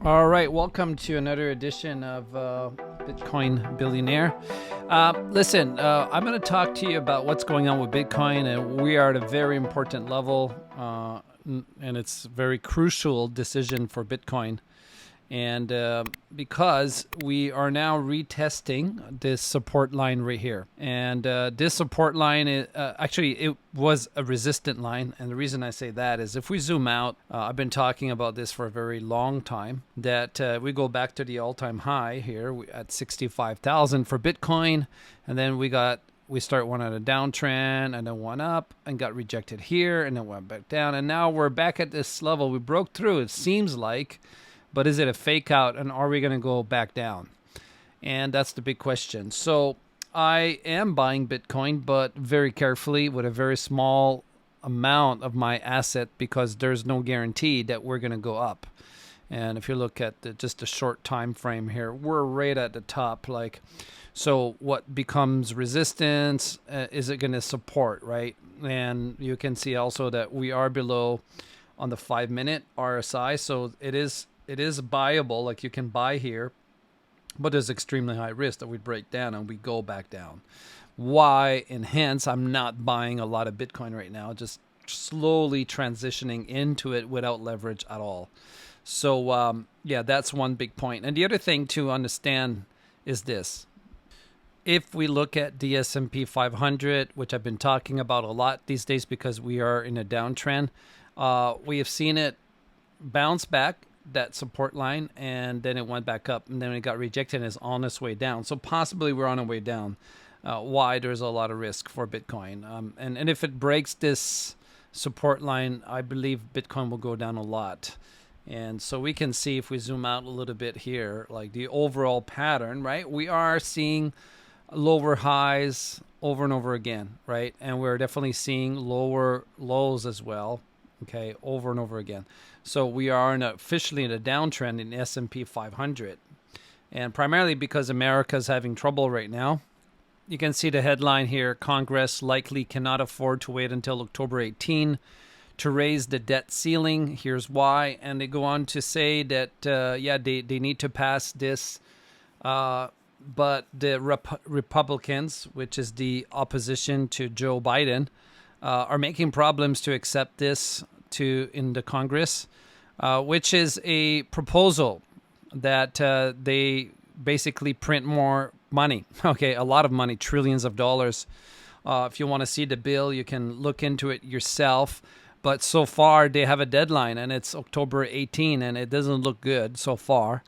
All right, welcome to another edition of Bitcoin Billionaire. Listen, I'm going to talk to you about what's going on with Bitcoin, and we are at a very important level, and it's a very crucial decision for Bitcoin. And because we are now retesting this support line right here. And this support line, actually, it was a resistant line. And the reason I say that is if we zoom out, I've been talking about this for a very long time, that we go back to the all-time high here at 65,000 for Bitcoin. And then we start one on a downtrend and then one up and got rejected here and then went back down. And now we're back at this level. We broke through, it seems like. But is it a fake out, and are we going to go back down? And that's the big question. So I am buying Bitcoin, but very carefully with a very small amount of my asset because there's no guarantee that we're going to go up. And if you look at just the short time frame here, we're right at the top. So what becomes resistance? Is it going to support, right? And you can see also that we are below on the 5-minute RSI. So it is buyable, like you can buy here, but there's extremely high risk that we break down and we go back down. Why? And hence, I'm not buying a lot of Bitcoin right now, just slowly transitioning into it without leverage at all. So, yeah, that's one big point. And the other thing to understand is this. If we look at the S&P 500, which I've been talking about a lot these days because we are in a downtrend, we have seen it bounce back that support line, and then it went back up, and then it got rejected and is on its way down. So possibly we're on our way down. Why? There's a lot of risk for Bitcoin. And if it breaks this support line, I believe Bitcoin will go down a lot. And so we can see if we zoom out a little bit here, like the overall pattern, right? We are seeing lower highs over and over again, right? And we're definitely seeing lower lows as well, okay, over and over again. So we are officially in a downtrend in S&P 500. And primarily because America is having trouble right now. You can see the headline here, Congress likely cannot afford to wait until October 18 to raise the debt ceiling. Here's why. And they go on to say that, they need to pass this. But the Republicans, which is the opposition to Joe Biden, are making problems to accept this in the Congress, which is a proposal that they basically print more money. Okay, a lot of money, trillions of dollars. If you want to see the bill, you can look into it yourself. But so far, they have a deadline, and it's October 18, and it doesn't look good so far.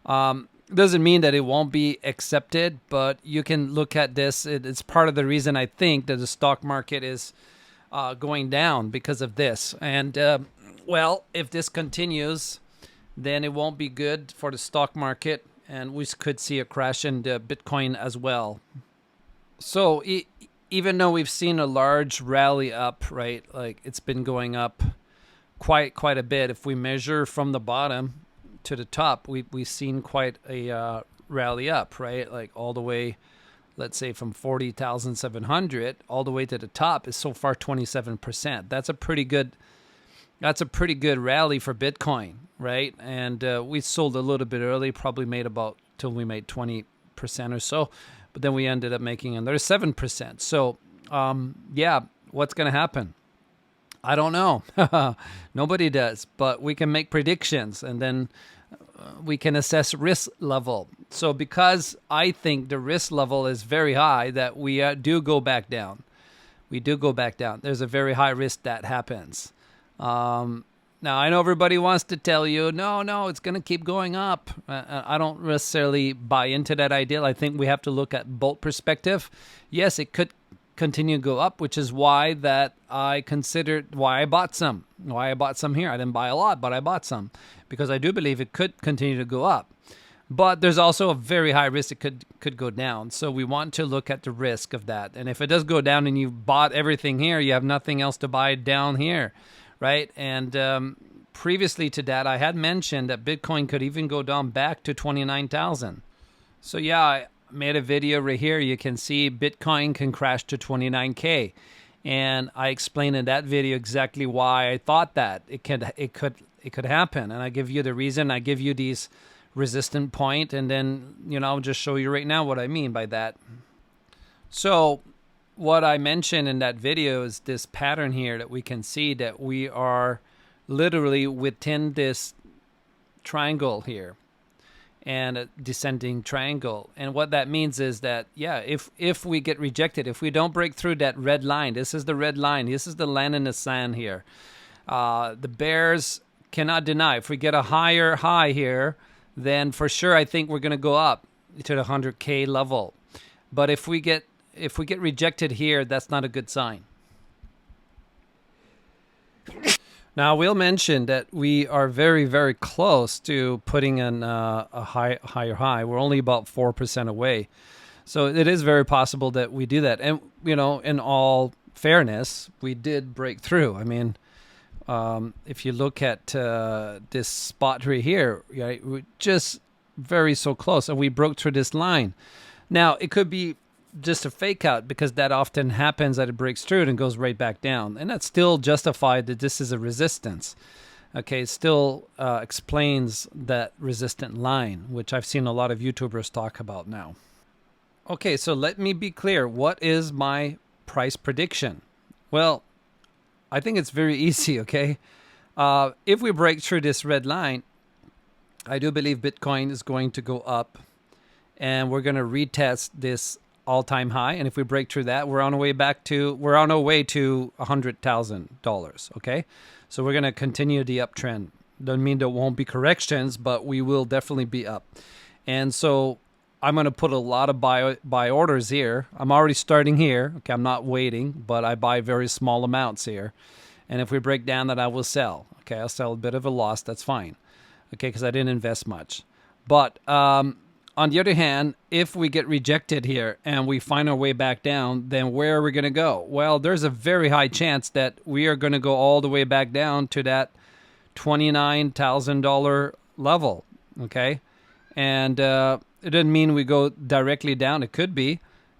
Doesn't mean that it won't be accepted, but you can look at this. It's part of the reason I think that the stock market is going down because of this. And, if this continues, then it won't be good for the stock market, and we could see a crash in the Bitcoin as well. So even though we've seen a large rally up, right, like it's been going up quite a bit. If we measure from the bottom to the top, we've seen quite a rally up, right, like all the way, let's say from 40,700 all the way to the top is so far 27%. That's a pretty good rally for Bitcoin, right? And we sold a little bit early, probably made till we made 20% or so, but then we ended up making another 7%. So, what's going to happen? I don't know. Nobody does, but we can make predictions, and then we can assess risk level. So because I think the risk level is very high, that we do go back down. We do go back down. There's a very high risk that happens. Now, I know everybody wants to tell you, no, it's going to keep going up. I don't necessarily buy into that idea. I think we have to look at both perspective. Yes, it could continue to go up, which is why I bought some. Why I bought some here. I didn't buy a lot, but I bought some because I do believe it could continue to go up. But there's also a very high risk it could go down. So we want to look at the risk of that. And if it does go down and you bought everything here, you have nothing else to buy down here, right? And previously to that, I had mentioned that Bitcoin could even go down back to 29,000. So yeah, I made a video right here. You can see Bitcoin can crash to 29K. And I explained in that video exactly why I thought that it could it could happen. And I give you the reason. I give you these resistant point, and then, you know, I'll just show you right now what I mean by that. So what I mentioned in that video is this pattern here that we can see that we are literally within this triangle here, and a descending triangle. And what that means is that, yeah, if we get rejected, if we don't break through that red line, this is the red line, this is the land in the sand here. The bears cannot deny. If we get a higher high here, then for sure I think we're going to go up to the 100K level. But if we get rejected here, that's not a good sign. Now, we'll mention that we are very, very close to putting in a higher high. We're only about 4% away. So it is very possible that we do that. And, you know, in all fairness, we did break through. I mean, if you look at this spot right here, right, we're just very so close. And we broke through this line. Now, it could be just a fake out, because that often happens, that it breaks through and goes right back down, and that's still justified that this is a resistance. Okay, it still explains that resistant line, which I've seen a lot of YouTubers talk about now. Okay, so let me be clear. What is my price prediction? Well, I think it's very easy. Okay, if we break through this red line, I do believe Bitcoin is going to go up, and we're going to retest this all-time high. And if we break through that, we're on our way to $100,000. Okay, so we're going to continue the uptrend. Doesn't mean there won't be corrections, but we will definitely be up. And so I'm going to put a lot of buy orders here. I'm already starting here. Okay, I'm not waiting, but I buy very small amounts here. And if we break down that, I will sell. Okay, I'll sell a bit of a loss. That's fine. Okay, because I didn't invest much. But on the other hand, if we get rejected here and we find our way back down, then where are we going to go? Well, there's a very high chance that we are going to go all the way back down to that $29,000 level, okay? And it doesn't mean we go directly down. It could be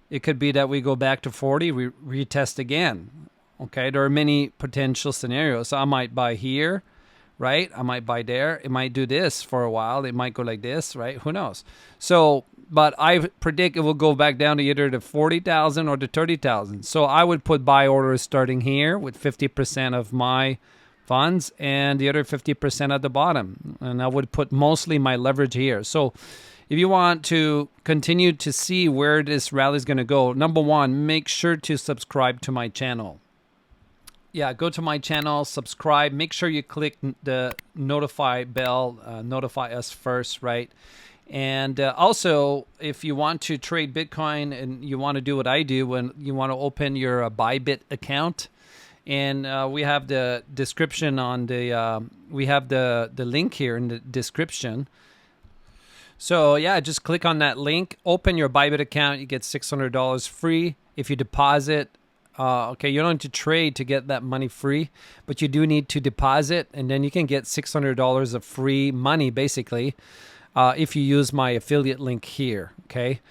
that we go back to 40, we retest again, okay? There are many potential scenarios. So I might buy here, right? I might buy there. It might do this for a while. It might go like this, right? Who knows? So, but I predict it will go back down to either the 40,000 or the 30,000. So I would put buy orders starting here with 50% of my funds and the other 50% at the bottom. And I would put mostly my leverage here. So if you want to continue to see where this rally is going to go, number one, make sure to subscribe to my channel. Yeah, go to my channel, subscribe. Make sure you click the notify bell, notify us first, right? And also, if you want to trade Bitcoin and you want to do what I do, when you want to open your BYBIT account, and we have the description on the, we have the link here in the description. So yeah, just click on that link, open your BYBIT account. You get $600 free if you deposit. Okay, you don't need to trade to get that money free, but you do need to deposit, and then you can get $600 of free money, basically, if you use my affiliate link here, okay?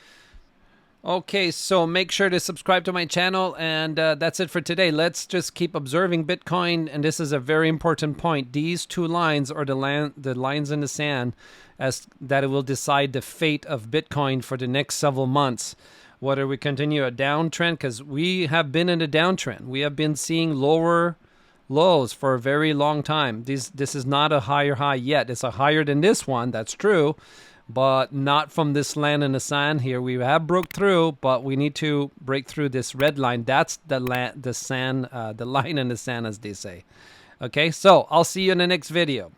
Okay, so make sure to subscribe to my channel, and that's it for today. Let's just keep observing Bitcoin, and this is a very important point. These two lines are the lines in the sand, as that it will decide the fate of Bitcoin for the next several months. Whether we continue a downtrend, because we have been in a downtrend. We have been seeing lower lows for a very long time. This is not a higher high yet. It's a higher than this one, that's true, but not from this land in the sand here. We have broke through, but we need to break through this red line. That's the line in the sand, as they say. Okay, so I'll see you in the next video.